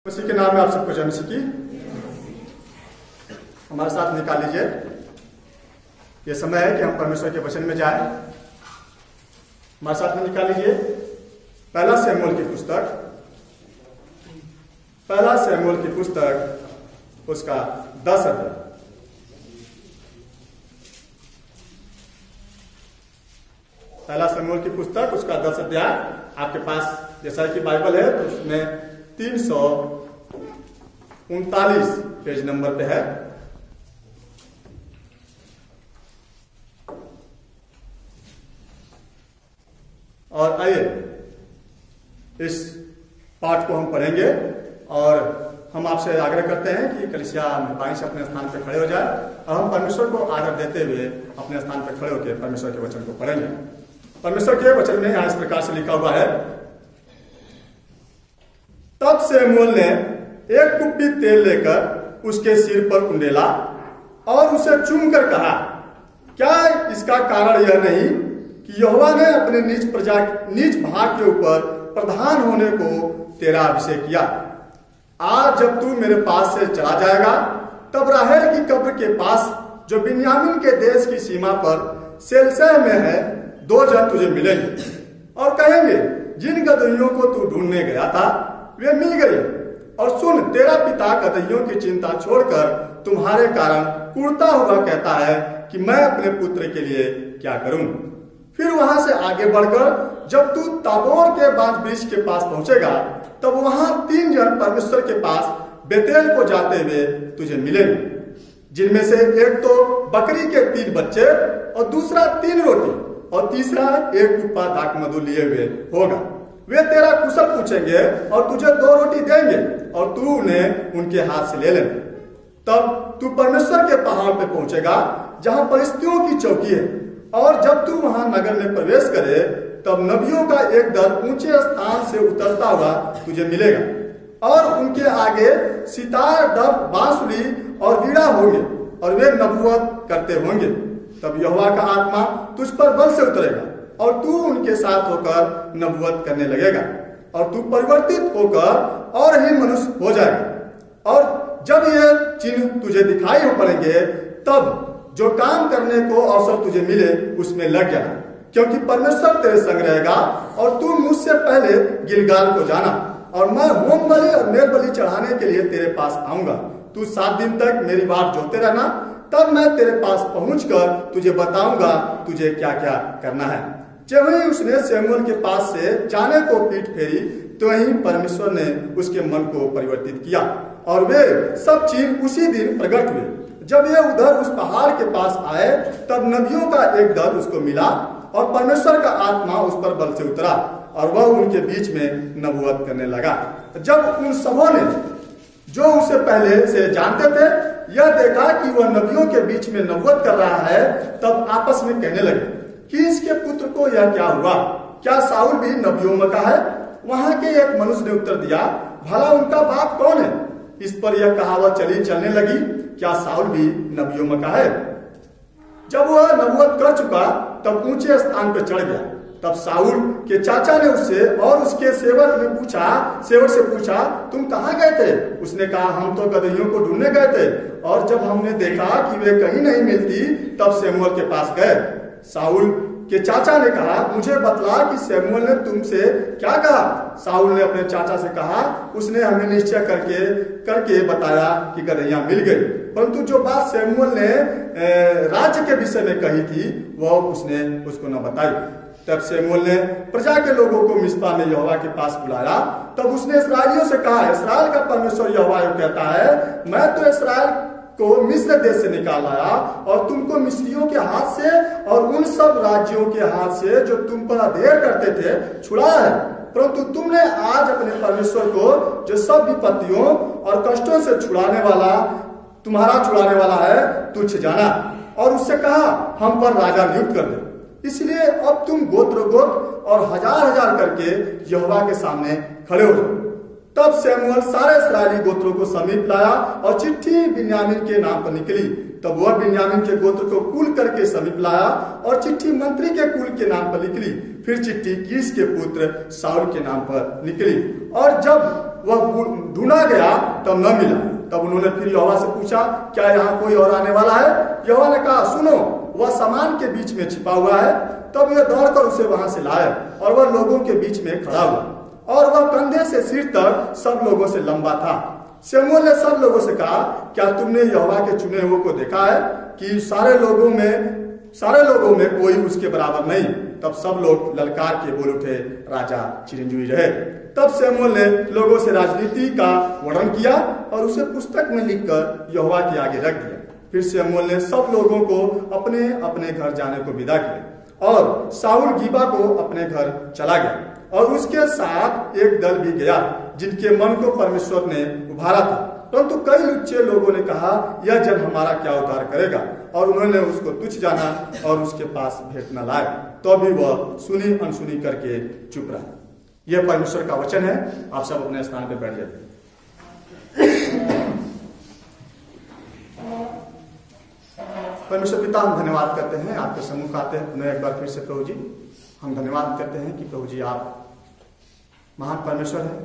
उसी के नाम में आप सबको जय मसीह की। हमारे साथ निकाल लीजिए, ये समय है कि हम परमेश्वर के वचन में जाएं। हमारे साथ में निकाल लीजिए पहला शमूएल की पुस्तक उसका 10 अध्याय। पहला शमूएल की पुस्तक उसका 10 अध्याय आपके पास जैसा कि बाइबल है तो उसमें 339 पेज नंबर पे है। और आइए इस पाठ को हम पढ़ेंगे और हम आपसे आग्रह करते हैं कि कलीसिया मेहरबानी से अपने स्थान पर खड़े हो जाए और हम परमेश्वर को आदर देते हुए अपने स्थान पर खड़े होकर परमेश्वर के वचन को पढ़ेंगे। परमेश्वर के वचन में यहां इस प्रकार से लिखा हुआ है, तब शमूएल ने एक कुप्पी तेल लेकर उसके सिर पर उंडेला और उसे चूमकर कहा, क्या इसका कारण यह नहीं कि यहोवा ने अपने नीच भाग के ऊपर प्रधान होने को तेरा अभिषेक किया। आज जब तू मेरे पास से चला जाएगा तब राहेल की कब्र के पास जो बिन्यामीन के देश की सीमा पर सेलसह में है 2 जन तुझे मिलेंगे और कहेंगे, जिन गदहियों को तू ढूंढने गया था वे मिल गए। और सुन, तेरा पिता गदहियों की चिंता छोड़कर तुम्हारे कारण कुढ़ता हुआ कहता है कि मैं अपने पुत्र के लिए क्या करूं। फिर वहां से आगे बढ़कर जब तू ताबोर के बांज वृक्ष के पास पहुंचेगा तब वहां 3 जन परमेश्वर के पास बेतेल को जाते हुए तुझे मिलेंगे, जिनमें से एक तो बकरी के 3 बच्चे और दूसरा 3 रोटी और तीसरा 1 कुप्पा दाखमधु लिए हुए होगा। वे तेरा कुशल पूछेंगे और तुझे 2 रोटी देंगे और तू उन्हें उनके हाथ से ले लेना। तब तू परमेश्वर के पहाड़ पे पहुंचेगा जहां परिस्थितियों की चौकी है, और जब तू वहां नगर में प्रवेश करे तब नबियों का एक दल ऊंचे स्थान से उतरता हुआ तुझे मिलेगा और उनके आगे सितार, डफ, बांसुरी और वीणा होंगे और वे नबूवत करते होंगे। तब यहोवा का आत्मा तुझ पर बल से उतरेगा और तू उनके साथ होकर नबूवत करने लगेगा और तू परिवर्तित होकर और ही मनुष्य हो जाएगा। और जब ये चिन्ह तुझे दिखाई हो पड़ेंगे तब जो काम करने को अवसर तुझे मिले उसमें लग जाना, क्योंकि परमेश्वर तेरे संग रहेगा। और तू मुझसे पहले गिलगाल को जाना और मैं होम बलि और मेल बलि चढ़ाने के लिए तेरे पास आऊंगा। तू 7 दिन तक मेरी बात जोते रहना, तब मैं तेरे पास पहुंचकर तुझे बताऊंगा तुझे क्या क्या करना है। जब ही उसने शमूएल के पास से जाने को पीठ फेरी तो वहीं परमेश्वर ने उसके मन को परिवर्तित किया और वे सब चीज उसी दिन प्रकट हुए। जब ये उधर उस पहाड़ के पास आए तब नबियों का एक दल उसको मिला और परमेश्वर का आत्मा उस पर बल से उतरा और वह उनके बीच में नबूवत करने लगा। जब उन सबों ने जो उसे पहले से जानते थे यह देखा कि वह नबियों के बीच में नबूवत कर रहा है तब आपस में कहने लगे कि इसके पुत्र को यह क्या हुआ, क्या साउल भी नबियों में का है? वहां के एक मनुष्य ने उत्तर दिया, भला उनका बाप कौन है? इस पर यह कहावत चलने लगी, क्या साउल भी नबियों में का है? जब वह नबूवत कर चुका तब ऊंचे स्थान पर चढ़ गया। तब साउल के चाचा ने उससे और उसके सेवक से पूछा, तुम कहाँ गए थे? उसने कहा, हम तो गदहियों को ढूंढने गए थे और जब हमने देखा कि वे कहीं नहीं मिलती तब शमूएल के पास गए। साउल के चाचा ने कहा, मुझे बतला कि शमूएल ने तुमसे क्या कहा? साउल ने अपने चाचा से कहा, उसने हमें निश्चय करके बताया कि गदहियां मिल गई, परंतु जो बात शमूएल ने राज्य के विषय में कही थी वह उसने उसको न बताई। तब शमूएल ने प्रजा के लोगों को मिस्पा में यहोवा के पास बुलाया। तब उसने इस्राएलियों से कहा, इस्राएल का परमेश्वर यहोवा कहता है, मैं तो इस्राएल को मिस्र देश से निकाल लाया और तुमको मिस्रियों के हाथ से और उन सब राज्यों के हाथ से जो तुम पर अधेर करते थे छुड़ाया है, परंतु तुमने आज अपने परमेश्वर को जो सब विपत्तियों और कष्टों से छुड़ाने वाला है तुच्छ जाना और उससे कहा, हम पर राजा नियुक्त कर दे। इसलिए अब तुम गोत्र और हजार करके यहोवा के सामने खड़े हो जाओ। तब शमूएल सारे इस्राएली गोत्रों को समीप लाया और चिट्ठी बिन्यामीन के नाम पर निकली। तब वह बिन्यामीन के गोत्र को कुल करके समीप लाया और चिट्ठी मंत्री के कुल के नाम पर निकली। फिर चिट्ठी कीश के पुत्र साउल के नाम पर निकली। और जब वह ढूंढा गया तब न मिला। तब उन्होंने फिर यहोवा से पूछा, क्या यहाँ कोई और आने वाला है? यहोवा ने कहा, सुनो, वह सामान के बीच में छिपा हुआ है। तब वे दौड़कर उसे वहां से लाए और वह लोगों के बीच में खड़ा हुआ और वह कंधे से सिर तक सब लोगों से लंबा था। शमूएल ने सब लोगों से कहा, क्या तुमने यहोवा के चुने हुए को देखा है कि सारे लोगों में कोई उसके बराबर नहीं? तब सब लोग ललकार के बोल उठे, राजा चिरंजीवी रहे। तब शमूएल ने लोगों से राजनीति का वर्णन किया और उसे पुस्तक में लिखकर यहोवा के आगे रख दिया। फिर शमूएल ने सब लोगों को अपने अपने घर जाने को विदा किया और शाऊल गिबा को अपने घर चला गया और उसके साथ एक दल भी गया जिनके मन को परमेश्वर ने उभारा था। परंतु कई लुच्चे लोगों ने कहा, यह जन हमारा क्या उद्धार करेगा? और उन्होंने उसको तुच्छ जाना और उसके पास भेंट न लाए। तो भी वह सुनी अनसुनी करके चुप रहा। यह परमेश्वर का वचन है। आप सब अपने स्थान पर बैठ जाते। परमेश्वर पिता, हम धन्यवाद करते हैं, आपके सम्मुख आते हैं पुनः एक बार फिर से प्रभु जी। हम धन्यवाद करते हैं कि प्रभु जी आप महान परमेश्वर हैं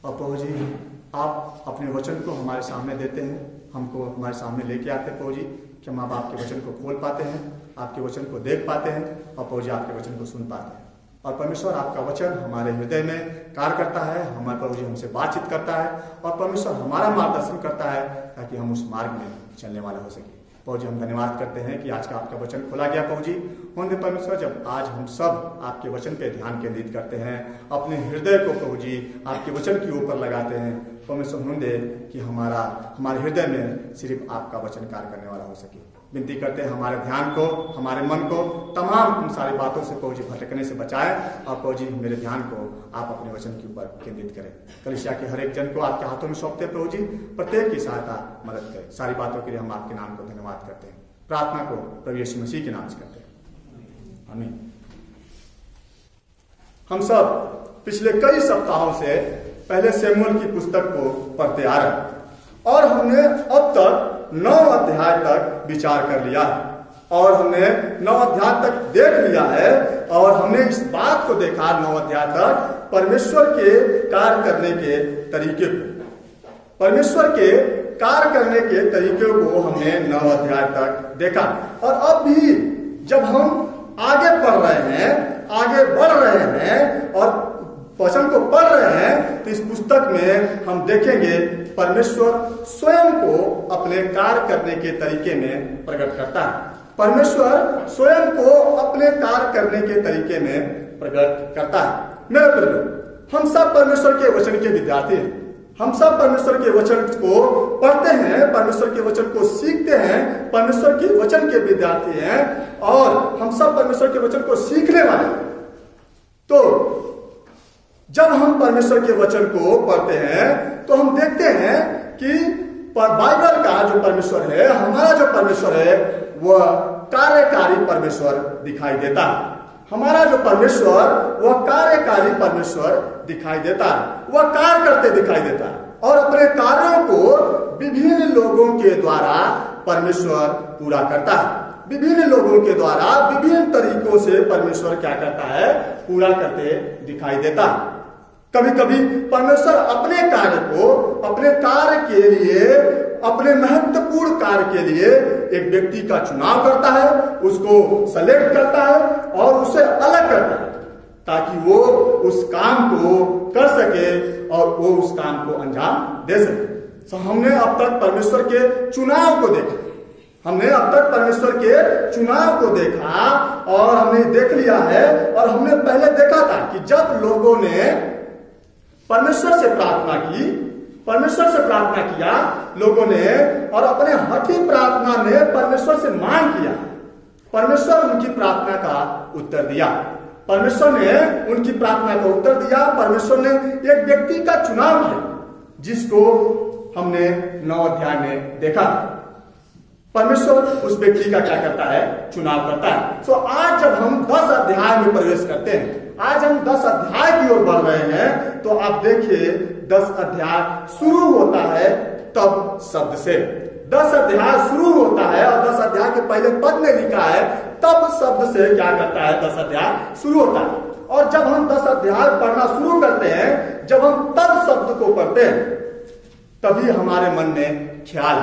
और प्रभु जी आप अपने वचन को हमारे सामने देते हैं, हमको हमारे सामने लेके आते हैं प्रभु जी, कि हम आपके वचन को खोल पाते हैं, आपके वचन को देख पाते हैं और प्रभु जी आपके वचन को सुन पाते हैं। और परमेश्वर आपका वचन हमारे हृदय में कार्य करता है, हमारे प्रभु जी हमसे बातचीत करता है और परमेश्वर हमारा मार्गदर्शन करता है ताकि हम उस मार्ग में चलने वाले हो सके। प्रभु जी हम धन्यवाद करते हैं कि आज का आपका वचन खोला गया प्रभु जी। होंगे परमेश्वर, जब आज हम सब आपके वचन पे ध्यान केंद्रित करते हैं, अपने हृदय को प्रभु जी आपके वचन के ऊपर लगाते हैं, परमेश्वर होंगे कि हमारे हृदय में सिर्फ आपका वचन कार्य करने वाला हो सके। विनती करते हैं हमारे ध्यान को, हमारे मन को तमाम उन सारी बातों से प्रभु जी भटकने से बचाए और प्रभु जी मेरे ध्यान को आप अपने वचन के ऊपर केंद्रित करें। कलीसिया के हर एक जन को आपके हाथों में सौंपते हैं प्रभु जी, प्रत्येक की सहायता मदद करें। सारी बातों के लिए हम आपके नाम को धन्यवाद करते हैं। प्रार्थना को प्रभु यीशु मसीह के नाम से करते हैं, आमीन। हम सब पिछले कई सप्ताहों से पहले शमूएल की पुस्तक को पढ़ते आ रहे हैं और हमने अब तक 9 अध्याय तक विचार कर लिया है और हमने 9 अध्याय तक देख लिया है और हमने इस बात को देखा 9 अध्याय तक परमेश्वर के कार्य करने के तरीके को, परमेश्वर के कार्य करने के तरीके को हमने 9 अध्याय तक देखा। और अब भी जब हम आगे पढ़ रहे हैं, आगे बढ़ रहे हैं और वचन को पढ़ रहे हैं, तो इस पुस्तक में हम देखेंगे परमेश्वर स्वयं को अपने कार्य करने के तरीके में प्रकट करता है। परमेश्वर स्वयं को अपने कार्य करने के तरीके में प्रकट करता है। मेरे प्रिय, हम सब परमेश्वर के वचन के विद्यार्थी हैं। हम सब परमेश्वर के वचन को पढ़ते हैं, परमेश्वर के वचन को सीखते हैं, परमेश्वर के वचन के विद्यार्थी हैं और हम सब परमेश्वर के वचन को सीखने वाले हैं। तो जब हम परमेश्वर के वचन को पढ़ते हैं तो हम देखते हैं कि बाइबल का जो परमेश्वर है, हमारा जो परमेश्वर है, वह कार्यकारी परमेश्वर दिखाई देता है। हमारा जो परमेश्वर वह कार्यकारी परमेश्वर दिखाई देता है, वह कार्य करते दिखाई देता है और अपने कार्यों को विभिन्न लोगों के द्वारा परमेश्वर पूरा करता है। विभिन्न लोगों के द्वारा विभिन्न तरीकों से परमेश्वर क्या करता है, पूरा करते दिखाई देता है। कभी कभी परमेश्वर अपने कार्य को, अपने कार्य के लिए, अपने महत्वपूर्ण कार्य के लिए एक व्यक्ति का चुनाव करता है, उसको सेलेक्ट करता है और उसे अलग करता है ताकि वो उस काम को कर सके और वो उस काम को अंजाम दे सके। तो हमने अब तक परमेश्वर के चुनाव को देखा, हमने अब तक परमेश्वर के चुनाव को देखा और हमने देख लिया है। और हमने पहले देखा था कि जब लोगों ने परमेश्वर से प्रार्थना की, परमेश्वर से प्रार्थना किया लोगों ने और अपने हठी प्रार्थना में परमेश्वर से मांग किया, परमेश्वर उनकी प्रार्थना का उत्तर दिया। परमेश्वर ने उनकी प्रार्थना का उत्तर दिया। परमेश्वर ने एक व्यक्ति का चुनाव किया जिसको हमने 9 अध्याय में देखा। परमेश्वर उस व्यक्ति का क्या करता है, चुनाव करता है। तो आज जब हम 10 अध्याय में प्रवेश करते हैं, आज हम 10 अध्याय की ओर बढ़ रहे हैं, तो आप देखिए 10 अध्याय शुरू होता है तब शब्द से। 10 अध्याय शुरू होता है और 10 अध्याय के पहले पद में लिखा है तब शब्द से क्या करता है, 10 अध्याय शुरू होता है। और जब हम 10 अध्याय पढ़ना शुरू करते हैं, जब हम तब शब्द को पढ़ते हैं, तभी हमारे मन में ख्याल,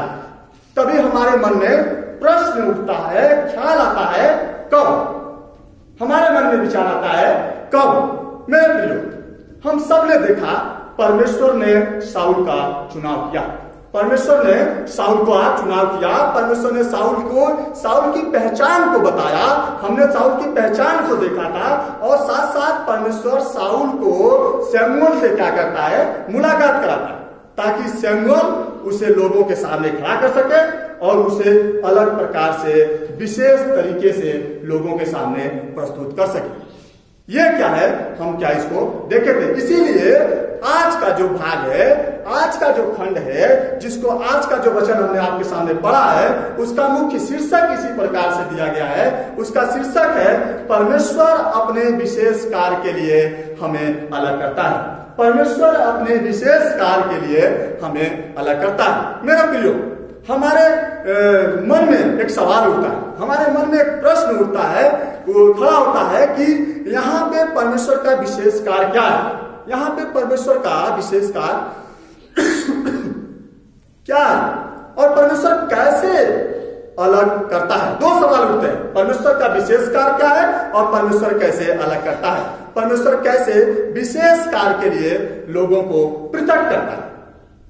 तभी हमारे मन में प्रश्न उठता है, ख्याल आता है। कब हमारे मन में विचार आता है? कब? मेरे प्रियो, हम सब ने देखा परमेश्वर ने साउल का चुनाव किया, परमेश्वर ने साउल का चुनाव किया, परमेश्वर ने साउल की पहचान को बताया, हमने साउल की पहचान को देखा था, और साथ साथ परमेश्वर साउल को शमूएल से क्या करता है? मुलाकात कराता है, ताकि शमूएल उसे लोगों के सामने खड़ा कर सके और उसे अलग प्रकार से विशेष तरीके से लोगों के सामने प्रस्तुत कर सके। ये क्या है? हम क्या इसको देखे थे। इसीलिए आज का जो भाग है, आज का जो खंड है, जिसको आज का जो वचन हमने आपके सामने पढ़ा है, उसका मुख्य शीर्षक इसी प्रकार से दिया गया है। उसका शीर्षक है परमेश्वर अपने विशेष कार्य के लिए हमें अलग करता है। परमेश्वर अपने विशेष कार्य के लिए हमें अलग करता है। मेरा प्रियो, हमारे मन में एक सवाल उठता है, हमारे मन में एक प्रश्न उठता है, वो खड़ा होता है कि यहाँ पे परमेश्वर का विशेष कार्य क्या है? यहाँ पे परमेश्वर का विशेष कार्य क्या है? और परमेश्वर कैसे अलग करता है? दो सवाल उठते हैं, परमेश्वर का विशेष कार्य क्या है और परमेश्वर कैसे अलग करता है? परमेश्वर कैसे विशेष कार्य के लिए लोगों को पृथक करता है?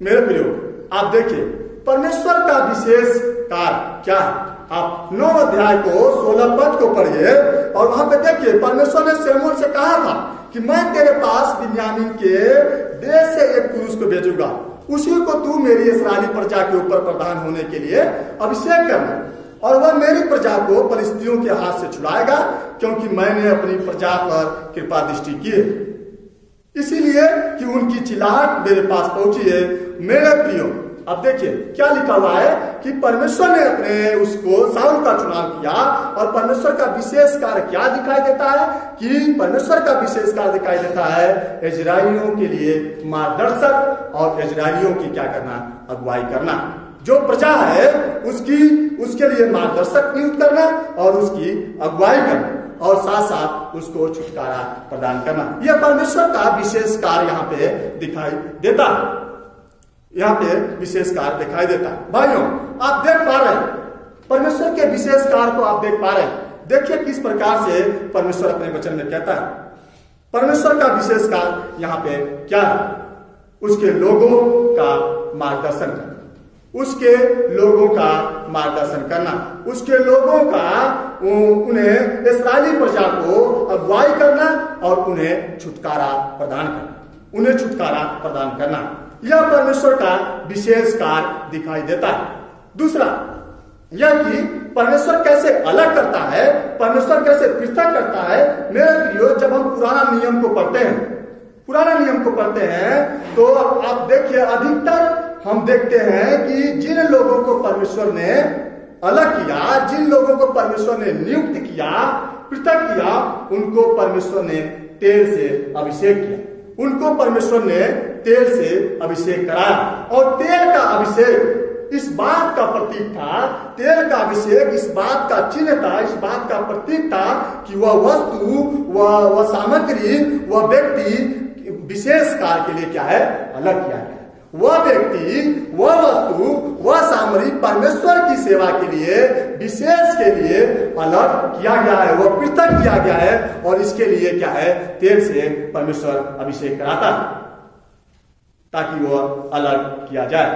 मेरे प्रियो, आप देखिए परमेश्वर का विशेष कार्य क्या है। आप 9 अध्याय को 16 पद को पढ़िए और वहां पे देखिए परमेश्वर ने शमूएल से कहा था कि मैं तेरे पास बिन्यामीन के देश से एक पुरुष को भेजूंगा, उसी को तू मेरी इस्राएली प्रजा के ऊपर प्रधान होने के लिए अभिषेक करना, और वह मेरी प्रजा को फलिस्तियों के हाथ से छुड़ाएगा, क्योंकि मैंने अपनी प्रजा पर कृपा दृष्टि की है, इसीलिए कि उनकी चिल्लाहट मेरे पास पहुंची है। मेरे प्रियो, अब देखिए क्या लिखा हुआ है कि परमेश्वर ने अपने उसको साउल का चुनाव किया, और परमेश्वर का विशेष कार्य क्या दिखाई देता है? कि परमेश्वर का विशेष कार्य दिखाई देता है इजराइलियों के लिए मार्गदर्शक और इजराइलियों की क्या करना? अगुवाई करना। जो प्रजा है उसके लिए मार्गदर्शक नियुक्त करना और उसकी अगुवाई करना, और साथ साथ उसको छुटकारा प्रदान करना। यह परमेश्वर का विशेष कार्य यहाँ पे दिखाई देता है, यहाँ पे विशेष कार्य दिखाई देता है। भाइयों, आप देख पा रहे हैं परमेश्वर के विशेष कार्य को, आप देख पा रहे हैं। देखिए किस प्रकार से परमेश्वर अपने वचन में कहता है। परमेश्वर का विशेष कार्य यहाँ पे क्या है? उसके लोगों का मार्गदर्शन करना, उसके लोगों का मार्गदर्शन करना, उसके लोगों का उन्हें इस्राएली प्रजा को अगुवाई करना और उन्हें छुटकारा प्रदान करना, उन्हें छुटकारा प्रदान करना। यह परमेश्वर का विशेष कार्य दिखाई देता है। दूसरा यह कि परमेश्वर कैसे अलग करता है, परमेश्वर कैसे पृथक करता है। मेरे प्रियो, जब हम पुराना नियम को पढ़ते हैं तो आप देखिए अधिकतर हम देखते हैं कि जिन लोगों को परमेश्वर ने अलग किया, जिन लोगों को परमेश्वर ने नियुक्त किया, पृथक किया, उनको परमेश्वर ने तेल से अभिषेक किया, उनको परमेश्वर ने तेल से अभिषेक कराया। और तेल का अभिषेक इस बात का प्रतीक था, तेल का अभिषेक इस बात का चिन्ह था, इस बात का प्रतीक था कि वह वस्तु, वह सामग्री, वह व्यक्ति विशेष कार्य के लिए क्या है? अलग किया है। वह व्यक्ति, वह वस्तु, वह सामग्री परमेश्वर की सेवा के लिए, विशेष के लिए अलग किया गया है, वह पृथक किया गया है। और इसके लिए क्या है? तेल से परमेश्वर अभिषेक कराता है ताकि वह अलग किया जाए।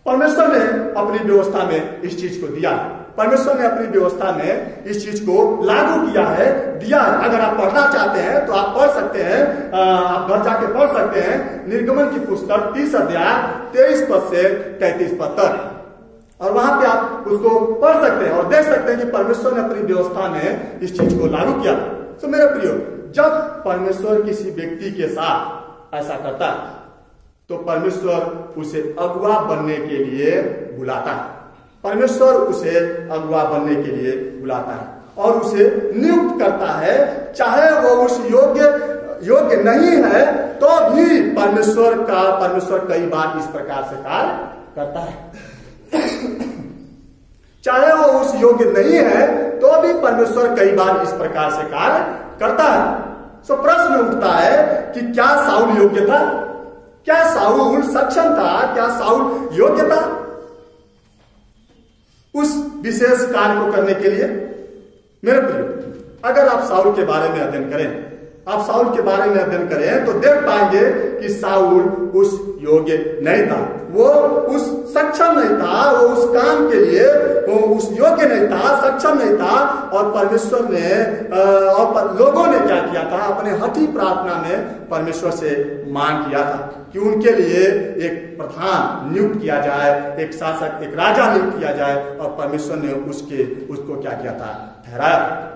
परमेश्वर ने अपनी व्यवस्था में इस चीज को दिया, परमेश्वर ने अपनी व्यवस्था में इस चीज को लागू किया है, दिया है। अगर आप पढ़ना चाहते हैं तो आप पढ़ सकते हैं, आप घर जाके पढ़ सकते हैं निर्गमन की पुस्तक 30 अध्याय 23 पद से 33 पद तक, और वहां पे आप उसको पढ़ सकते हैं और देख सकते हैं कि परमेश्वर ने अपनी व्यवस्था में इस चीज को लागू किया। तो मेरे प्रियो, जब परमेश्वर किसी व्यक्ति के साथ ऐसा करता है तो परमेश्वर उसे अगुआ बनने के लिए बुलाता है, परमेश्वर उसे अगुआ बनने के लिए बुलाता है और उसे नियुक्त करता है। चाहे वो उस योग्य नहीं है तो भी परमेश्वर कई बार इस प्रकार से कार्य करता है। चाहे वो उस योग्य नहीं है तो भी परमेश्वर कई बार इस प्रकार से कार्य करता है। सो प्रश्न उठता है कि क्या साउल योग्य था? क्या साउल सक्षम था? क्या साउल योग्य था उस विशेष कार्य को करने के लिए? मेरे प्रिय, अगर आप साउल के बारे में अध्ययन करें, आप साउल के बारे में अध्ययन करें तो देख पाएंगे कि साउल उस योग्य नहीं था, वो उस सक्षम नहीं था, वो उस काम के लिए वो उस योग्य नहीं था, सक्षम नहीं था। और परमेश्वर ने और लोगों ने क्या किया था? अपने हठी प्रार्थना में परमेश्वर से मांग किया था कि उनके लिए एक प्रधान नियुक्त किया जाए, एक शासक, एक राजा नियुक्त किया जाए। और परमेश्वर ने उसको क्या किया था? ठहराया।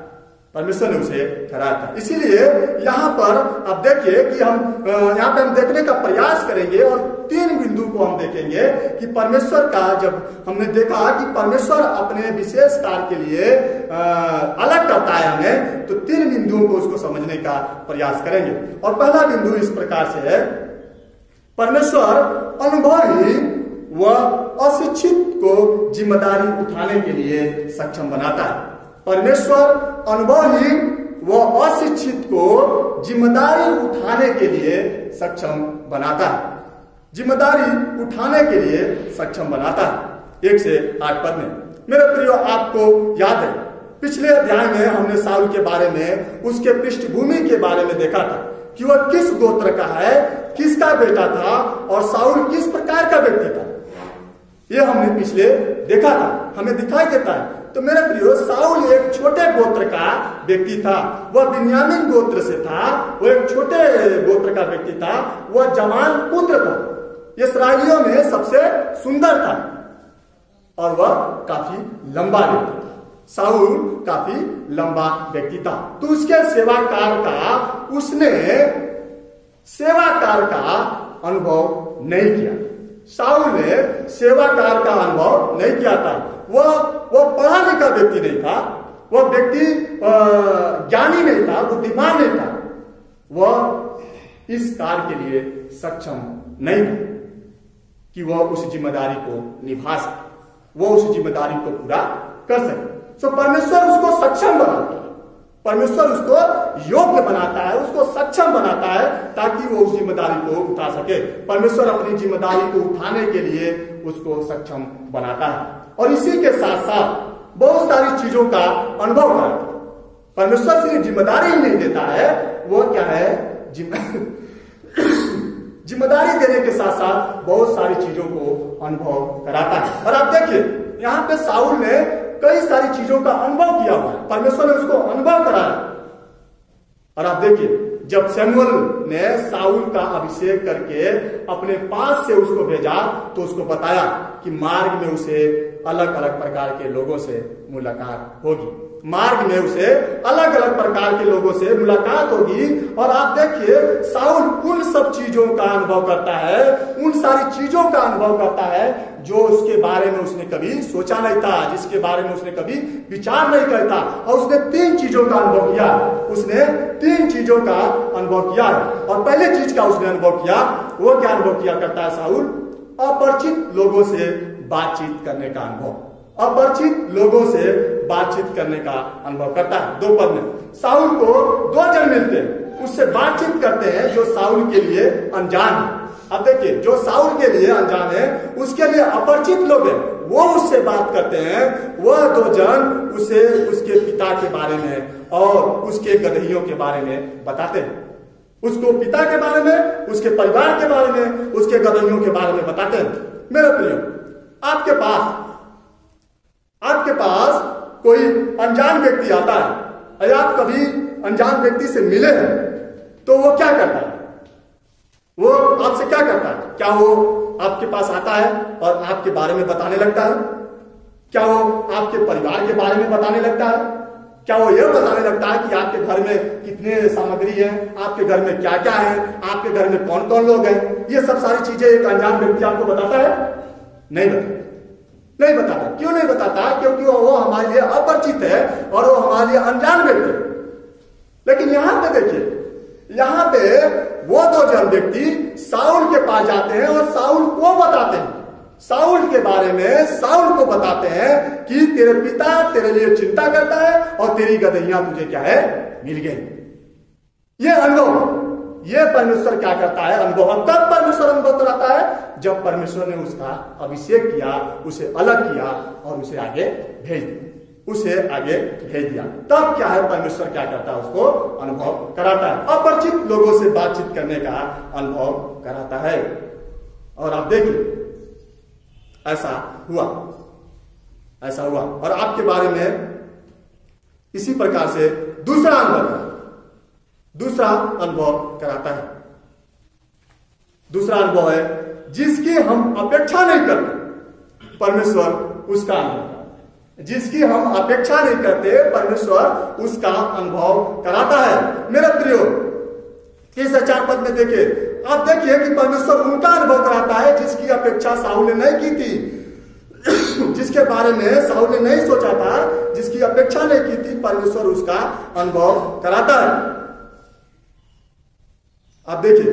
परमेश्वर ने उसे ठहराया था। इसीलिए यहाँ पर अब देखिए कि यहाँ पे हम देखने का प्रयास करेंगे और 3 बिंदु को हम देखेंगे कि परमेश्वर का, जब हमने देखा कि परमेश्वर अपने विशेष कार्य के लिए अलग करता है हमें, तो 3 बिंदुओं को उसको समझने का प्रयास करेंगे। और पहला बिंदु इस प्रकार से है, परमेश्वर अनुभवी व अशिक्षित को जिम्मेदारी उठाने के लिए सक्षम बनाता है। परमेश्वर अनुभवी व अशिक्षित को जिम्मेदारी उठाने के लिए सक्षम बनाता है। जिम्मेदारी उठाने के लिए सक्षम बनाता है। 1 से 8 पद में। मेरे प्रियो, आपको याद है पिछले अध्याय में हमने साउल के बारे में, उसके पृष्ठभूमि के बारे में देखा था कि वह किस गोत्र का है, किसका बेटा था और साउल किस प्रकार का व्यक्ति था। ये हमने पिछले देखा था, हमें दिखाई देता है। तो मेरे प्रियो, साउल एक छोटे गोत्र का व्यक्ति था, वह बिन्यामीन गोत्र से था, वह एक छोटे गोत्र का व्यक्ति था, वह जवान पुत्र था, इस्राएलियों में सबसे सुंदर था और वह काफी लंबा व्यक्ति था। साउल काफी लंबा व्यक्ति था, तो उसके उसने सेवाकार का अनुभव नहीं किया। साउल ने सेवाकार का अनुभव नहीं किया था। वह पढ़ा लिखा व्यक्ति नहीं था, वह व्यक्ति ज्ञानी नहीं था, बुद्धिमान नहीं था, वह इस कार्य के लिए सक्षम नहीं था कि वह उस जिम्मेदारी को निभा सके, वह उस जिम्मेदारी को पूरा कर सके। तो परमेश्वर उसको सक्षम बनाता है, परमेश्वर उसको योग्य बनाता है, उसको सक्षम बनाता है ताकि वो उस जिम्मेदारी को उठा सके। परमेश्वर अपनी जिम्मेदारी को उठाने के लिए उसको सक्षम बनाता है और इसी के साथ साथ बहुत सारी चीजों का अनुभव कराता है। परमेश्वर सिर्फ जिम्मेदारी ही नहीं देता है, वो क्या है? जिम्मेदारी देने के साथ साथ बहुत सारी चीजों को अनुभव कराता है। और आप देखिए यहाँ पे साउल ने कई सारी चीजों का अनुभव किया हुआ है, परमेश्वर ने उसको अनुभव कराया। और आप देखिए, जब शमूएल ने साउल का अभिषेक करके अपने पास से उसको भेजा तो उसको बताया कि मार्ग में उसे अलग अलग प्रकार के लोगों से मुलाकात होगी, मार्ग में उसे अलग अलग प्रकार के लोगों से मुलाकात होगी। और आप देखिए, साउल उन सब चीजों का अनुभव करता है, उन सारी चीजों का अनुभव करता है जो उसके बारे में उसने कभी सोचा नहीं था, जिसके बारे में उसने कभी विचार नहीं करता। और उसने 3 चीजों का अनुभव किया, उसने 3 चीजों का अनुभव किया। और पहले चीज का उसने अनुभव किया, वो क्या अनुभव किया करता है साउल? अपरिचित लोगों से बातचीत करने का अनुभव, अपरिचित लोगों से बातचीत करने का अनुभव करता है। 2 पद में साउल को 2 जन मिलते हैं, उससे बातचीत करते हैं जो साउल के लिए अनजान है। अब देखिए, जो साउल के लिए अनजान है, उसके लिए अपरिचित लोग हैं, वो उससे बात करते हैं। वह 2 जन उसे उसके पिता के बारे में और उसके गदहियों के बारे में बताते हैं, उसको पिता के बारे में, उसके परिवार के बारे में, उसके गदहियों के बारे में बताते हैं। मेरे प्रिय, आपके पास कोई अनजान व्यक्ति आता है, अगर आप कभी अनजान व्यक्ति से मिले हैं तो वो क्या करता है? वो आपसे क्या करता है? क्या वो आपके पास आता है और आपके बारे में बताने लगता है? क्या वो आपके परिवार के बारे में बताने लगता है? क्या वो यह बताने लगता है कि आपके घर में कितने सामग्री है, आपके घर में क्या क्या है, आपके घर में कौन कौन लोग हैं? ये सब सारी चीजें एक अनजान व्यक्ति आपको बताता है? नहीं बताता। क्यों नहीं बताता? क्योंकि वो हमारे लिए अपरिचित है और वो हमारे लिए अनजान व्यक्ति है। लेकिन यहां पे देखिए, यहां पे वो 2 जन व्यक्ति साउल के पास जाते हैं और साउल को बताते हैं, साउल के बारे में साउल को बताते हैं कि तेरे पिता तेरे लिए चिंता करता है और तेरी गदहियां तुझे क्या है? मिल गई। ये अनुभव, ये परमेश्वर क्या करता है, अनुभव। अब कब परमेश्वर अनुभव कराता है? जब परमेश्वर ने उसका अभिषेक किया, उसे अलग किया और उसे आगे भेज दिया, उसे आगे भेज दिया। तब क्या है, परमेश्वर क्या करता है, उसको अनुभव कराता है, अपरिचित लोगों से बातचीत करने का अनुभव कराता है। और आप देखिए ऐसा हुआ, ऐसा हुआ। और आपके बारे में इसी प्रकार से दूसरा अनुभव कराता है। दूसरा अनुभव है जिसकी हम अपेक्षा नहीं करते, परमेश्वर उसका अनुभव, जिसकी हम अपेक्षा नहीं करते, परमेश्वर उसका अनुभव कराता है। मेरे प्रियो, 3-4 पद में देखिए, आप देखिए कि परमेश्वर उनका अनुभव कराता है जिसकी अपेक्षा साउल ने नहीं की थी, जिसके बारे में साउल ने नहीं सोचा था, जिसकी अपेक्षा नहीं की थी, परमेश्वर उसका अनुभव कराता है। आप देखिए,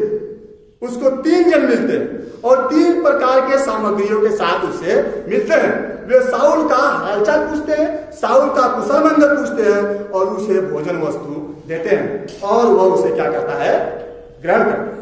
उसको 3 जन मिलते हैं और 3 प्रकार के सामग्रियों के साथ उससे मिलते हैं। वे साउल का हालचाल पूछते हैं, साउल का कुशल मंगल पूछते हैं और उसे भोजन वस्तु देते हैं। और वह उसे क्या करता है, ग्रहण करता है,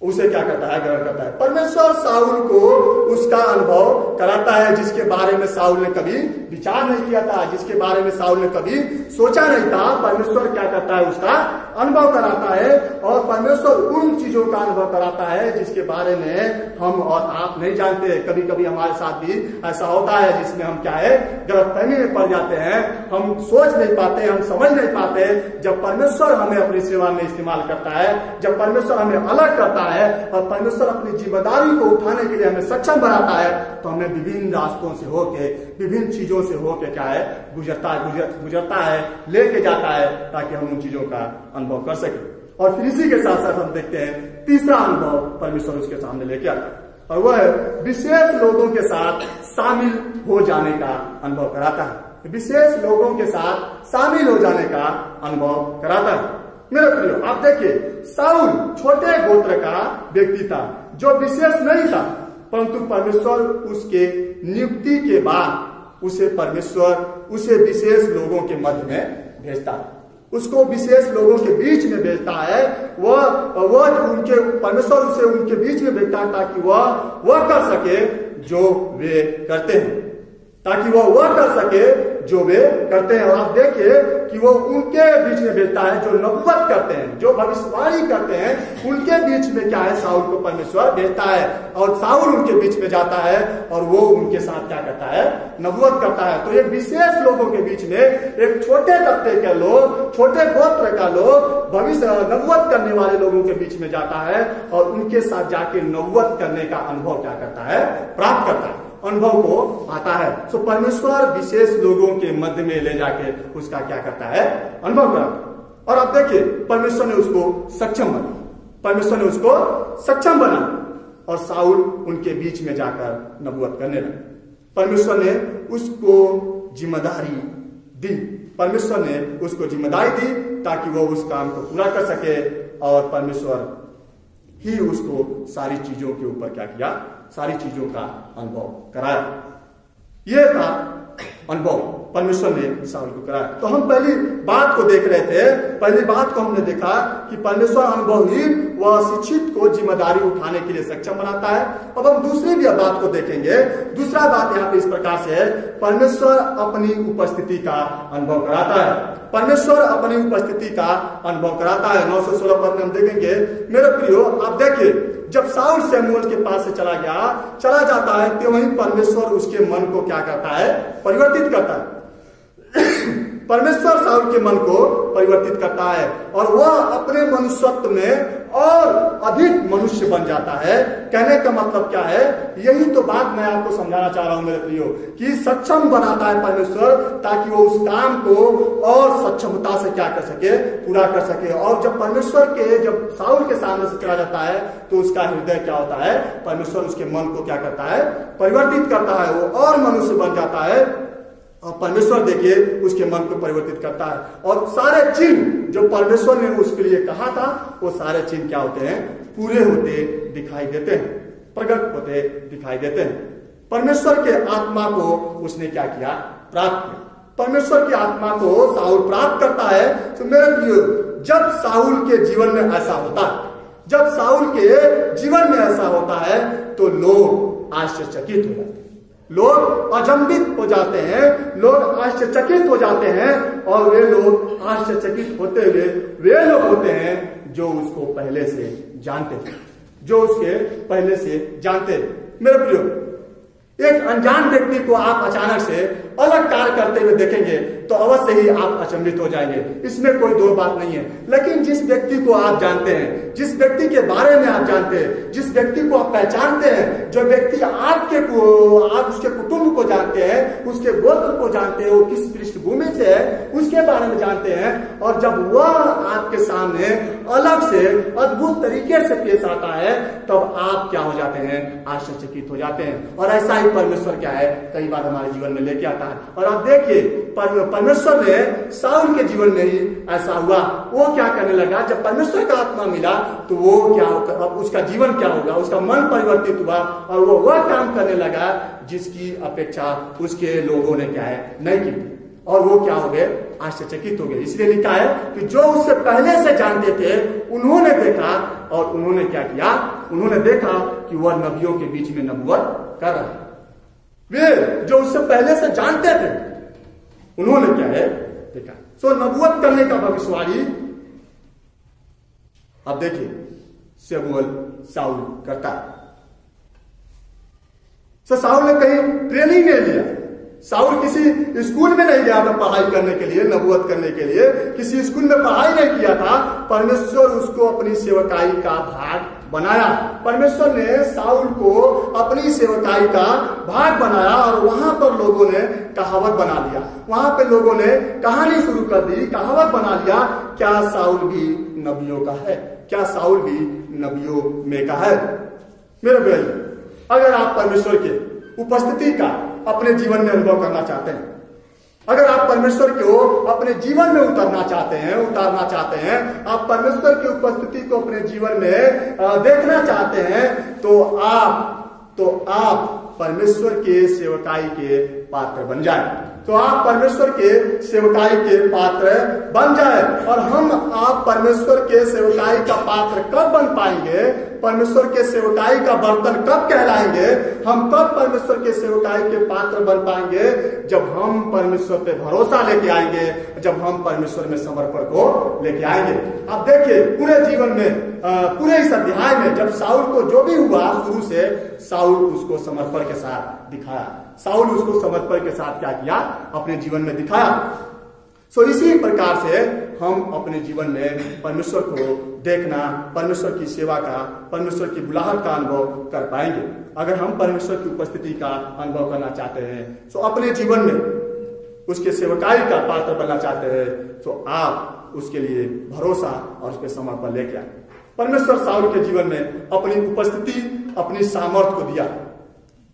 उसे क्या करता है, ग्रहण करता है। परमेश्वर साउल को उसका अनुभव कराता है जिसके बारे में साउल ने कभी विचार नहीं किया था, जिसके बारे में साउल ने कभी सोचा नहीं था। परमेश्वर क्या करता है, उसका अनुभव कराता है। और परमेश्वर उन चीजों का अनुभव कराता है जिसके बारे में हम और आप नहीं जानते। कभी कभी हमारे साथ भी ऐसा होता है जिसमें हम क्या है, गलतफहमी में पड़ जाते हैं, हम सोच नहीं पाते, हम समझ नहीं पाते। जब परमेश्वर हमें अपनी सेवा में इस्तेमाल करता है, जब परमेश्वर हमें अलग करता है और परमेश्वर अपनी जिम्मेदारी को उठाने के लिए हमें सक्षम बनाता है, तो हमें विभिन्न रास्तों से होके, विभिन्न चीजों से होके क्या है, गुजरता है, लेके जाता है, ताकि हम उन चीजों का अनुभव कर सके। और फिर इसी के साथ साथ हम देखते हैं तीसरा अनुभव परमेश्वर उसके सामने लेके आता है, और वह है विशेष लोगों के साथ शामिल हो जाने का अनुभव कराता है। विशेष लोगों के साथ शामिल हो जाने का अनुभव कराता है। मेरे प्रियो, आप देखिए, साउल छोटे गोत्र का व्यक्ति था जो विशेष नहीं था, परंतु परमेश्वर उसके नियुक्ति के बाद उसे विशेष लोगों के मध्य में भेजता है, उसको विशेष लोगों के बीच में भेजता है। परमेश्वर उसे उनके बीच में भेजता है ताकि वह कर सके जो वे करते हैं, ताकि वह कर सके जो वे करते हैं। और आप देखिए कि वो उनके बीच में भेजता है जो नबुवत करते हैं, जो भविष्यवाणी करते हैं, उनके बीच में क्या है, साउल को परमेश्वर भेजता है। और साउल उनके बीच में जाता है और वो उनके साथ क्या करता है, नबुवत करता है। तो एक विशेष लोगों के बीच में, एक छोटे तबके के लोग, छोटे गोत्र का लोग, भविष्य नबुवत करने वाले लोगों के बीच में जाता है और उनके साथ जाके नबुवत करने का अनुभव क्या करता है, प्राप्त करता है, अनुभव को पाता है। तो परमेश्वर विशेष लोगों के मध्य में ले जाके उसका क्या करता है, अनुभव कराता है। और आप देखिए, परमेश्वर ने उसको सक्षम बना और साउल उनके बीच में जाकर नबुवत करने लगा। परमेश्वर ने उसको जिम्मेदारी दी, ताकि वो उस काम को पूरा कर सके। और परमेश्वर ही उसको सारी चीजों के ऊपर क्या किया, सारी चीजों का अनुभव कराया। यह था अनुभव परमेश्वर ने साउल को कराया। तो हम पहली बात को देख रहे थे, पहली बात को हमने देखा कि परमेश्वर अनुभव ही वह शिक्षित को जिम्मेदारी उठाने के लिए सक्षम बनाता है। अब हम दूसरी भी बात को देखेंगे। दूसरा बात यहाँ पे इस प्रकार से है, परमेश्वर अपनी उपस्थिति का अनुभव कराता है। परमेश्वर अपनी उपस्थिति का अनुभव कराता है। 9 से 16 पद में हम देखेंगे। मेरे प्रियो, आप देखिए, जब साउल शमूएल के पास से चला जाता है, तो वहीं परमेश्वर उसके मन को क्या करता है, परिवर्तित करता है। परमेश्वर साउल के मन को परिवर्तित करता है और वह अपने मनुष्यत्व में और अधिक मनुष्य बन जाता है। कहने का मतलब क्या है, यही तो बात मैं आपको समझाना चाह रहा हूं मेरे प्रियो, कि सक्षम बनाता है परमेश्वर ताकि वो उस काम को और सक्षमता से क्या कर सके, पूरा कर सके। और जब साउल के सामने से चला जाता है तो उसका हृदय क्या होता है, परमेश्वर उसके मन को क्या करता है, परिवर्तित करता है, वो और मनुष्य बन जाता है। और परमेश्वर देखिए उसके मन को परिवर्तित करता है और सारे चिन्ह जो परमेश्वर ने उसके लिए कहा था, वो सारे चिन्ह क्या होते हैं, पूरे होते दिखाई देते हैं, प्रकट होते दिखाई देते हैं। परमेश्वर के आत्मा को उसने क्या किया, प्राप्त किया। परमेश्वर की आत्मा को साउल प्राप्त करता है। तो मेरे प्रियो, जब साउल के जीवन में ऐसा होता है, जब साउल के जीवन में ऐसा होता है तो लोग आश्चर्यचकित हो जाते हैं, लोग अचंभित हो जाते हैं, लोग आश्चर्यचकित हो जाते हैं। और वे लोग आश्चर्यचकित होते हुए वे लोग होते हैं जो उसको पहले से जानते थे, जो उसके पहले से जानते। मेरे प्रियो, एक अनजान व्यक्ति को आप अचानक से अलग कार्य करते हुए देखेंगे तो अवश्य ही आप अचंभित हो जाएंगे, इसमें कोई दो बात नहीं है। लेकिन जिस व्यक्ति को आप जानते हैं, जिस व्यक्ति के बारे में आप जानते हैं, जिस व्यक्ति को आप पहचानते हैं, जो व्यक्ति आप उसके कुटुंब को जानते हैं, उसके गोत्र को जानते हैं, वो किस पृष्ठभूमि से है उसके बारे में जानते हैं, और जब वह आपके सामने अलग से अद्भुत तरीके से पेश आता है तब आप क्या हो जाते हैं, आश्चर्यचकित हो जाते हैं। और ऐसा ही परमेश्वर क्या है, कई बार हमारे जीवन में लेके आता है। और आप देखिए परमेश्वर ने साउल के जीवन में ही ऐसा हुआ। वो क्या करने लगा, जब परमेश्वर का आत्मा मिला तो वो क्या, अब उसका जीवन क्या होगा, उसका मन परिवर्तित हुआ और वो वह काम करने लगा जिसकी अपेक्षा उसके लोगों ने क्या है नहीं की, और वो क्या हो गए, आश्चर्यचकित हो गए। इसलिए लिखा है कि जो उससे पहले से जानते थे उन्होंने देखा, और उन्होंने क्या किया, उन्होंने देखा कि वह नबियों के बीच में नबूवत कर रहा है। वे जो उससे पहले से जानते थे उन्होंने क्या है देखा। सो नबूवत करने का भविष्यवाणी अब देखिए शमूएल साउल करता है। सो साउल ने कहीं ट्रेनिंग नहीं लिया, साउल किसी स्कूल में नहीं गया था पढ़ाई करने के लिए, नबूवत करने के लिए किसी स्कूल में पढ़ाई नहीं किया था। परमेश्वर उसको अपनी सेवकाई का भाग बनाया। परमेश्वर ने साउल को अपनी सेवकाई का भाग बनाया और वहां पर लोगों ने कहावत बना लिया, वहां पे लोगों ने कहानी शुरू कर दी, कहावत बना लिया, क्या साउल भी नबियों का है, क्या साउल भी नबियों में का है। मेरे भाई, अगर आप परमेश्वर के उपस्थिति का अपने जीवन में अनुभव करना चाहते हैं, अगर आप परमेश्वर को अपने जीवन में उतारना चाहते हैं, आप परमेश्वर की उपस्थिति को अपने जीवन में देखना चाहते हैं, तो आप परमेश्वर के सेवकाई के पात्र बन जाए, तो आप परमेश्वर के सेवकाई के पात्र बन जाए। और आप परमेश्वर के सेवकाई का पात्र कब बन पाएंगे, परमेश्वर के सेवकाई का बर्तन कब कहलाएंगे, हम कब परमेश्वर के सेवकाई के पात्र बन पाएंगे, जब हम परमेश्वर पे भरोसा लेके आएंगे, जब हम परमेश्वर में समर्पण को लेके आएंगे। अब देखिए पूरे जीवन में, पूरे इस अध्याय में जब साउल को जो भी हुआ, शुरू से साउल उसको समर्पण के साथ दिखाया, साउल उसको समर्पण के साथ क्या किया, अपने जीवन में दिखाया। सो इसी प्रकार से हम अपने जीवन में परमेश्वर को देखना, परमेश्वर की सेवा का, परमेश्वर की बुलाहट का अनुभव कर पाएंगे। अगर हम परमेश्वर की उपस्थिति का अनुभव करना चाहते हैं, तो अपने जीवन में उसके सेवकाई का पात्र बनना चाहते हैं, तो आप उसके लिए भरोसा और उसके समर्पण लेके आए। परमेश्वर साउल के जीवन में अपनी उपस्थिति, अपनी सामर्थ्य को दिया,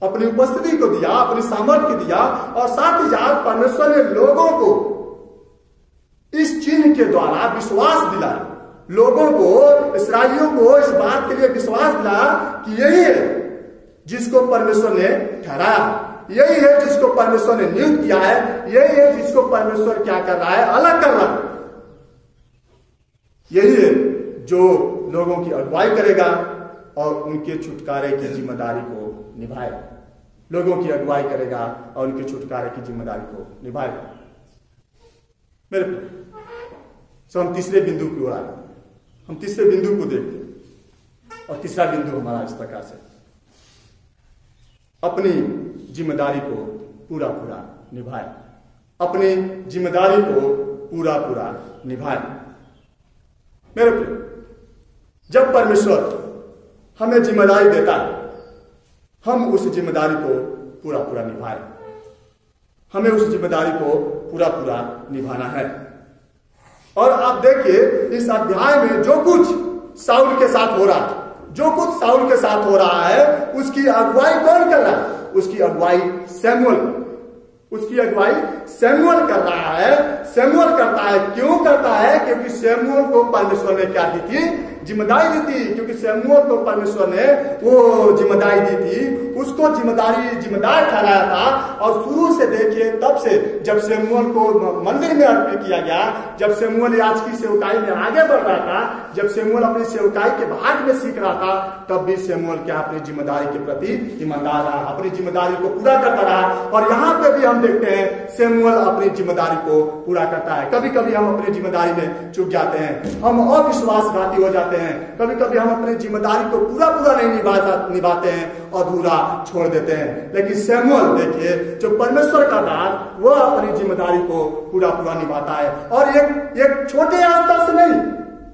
अपनी उपस्थिति को दिया, अपनी सामर्थ्य को दिया, और साथ ही साथ परमेश्वर ने लोगों को इस चिन्ह के द्वारा विश्वास दिलाया, लोगों को, इस्राएलियों को इस बात के लिए विश्वास दिलाया कि यही है जिसको परमेश्वर ने ठहराया, यही है जिसको परमेश्वर ने नियुक्त किया है, यही है जिसको परमेश्वर क्या कर रहा है, अलग कर रहा है, यही है जो लोगों की अगुवाई करेगा और उनके छुटकारे की जिम्मेदारी को निभाएगा, लोगों की अगुवाई करेगा और उनके छुटकारे की जिम्मेदारी को निभाएगा। मेरे सो हम तीसरे बिंदु की ओर आए, हम तीसरे बिंदु को देखते, और तीसरा बिंदु हमारा इस प्रकार से, अपनी जिम्मेदारी को पूरा पूरा निभाए, अपनी जिम्मेदारी को पूरा पूरा निभाए। मेरे प्रिय, जब परमेश्वर हमें जिम्मेदारी देता है, हम उस जिम्मेदारी को पूरा पूरा निभाएं, हमें उस जिम्मेदारी को पूरा पूरा निभाना है। और आप देखिए इस अध्याय में जो कुछ साउल के साथ हो रहा है, जो कुछ साउल के साथ हो रहा है, उसकी अगुवाई कौन कर रहा है, उसकी अगुवाई शमूएल, उसकी अगुवाई शमूएल कर रहा है। शमूएल करता है, क्यों करता है, क्योंकि शमूएल को परमेश्वर ने क्या दी थी, जिम्मेदारी दी थी, क्योंकि शमूएल को परमेश्वर ने वो जिम्मेदारी दी थी, उसको जिम्मेदार ठहराया था। और शुरू से देखिए, तब से जब शमूएल को मंदिर में अर्पित किया गया, जब शमूएल याजकी सेवकाई में आगे बढ़ रहा था, जब शमूएल अपनी सेवकाई के भाग में सीख रहा था, तब भी शमूएल क्या अपनी जिम्मेदारी के प्रति ईमानदार रहा, अपनी जिम्मेदारी को पूरा करता रहा। और यहाँ पे भी हम देखते हैं शमूएल अपनी जिम्मेदारी को पूरा करता है। कभी कभी हम अपनी जिम्मेदारी में चूक जाते हैं, हम अविश्वासघाती हो जाते हैं, कभी कभी हम अपनी जिम्मेदारी को पूरा नहीं निभाते हैं, अधूरा छोड़ देते हैं। लेकिन शमूएल देखिए, जो परमेश्वर का दास, वह अपनी जिम्मेदारी को पूरा निभाता है। और एक छोटे स्तर से नहीं,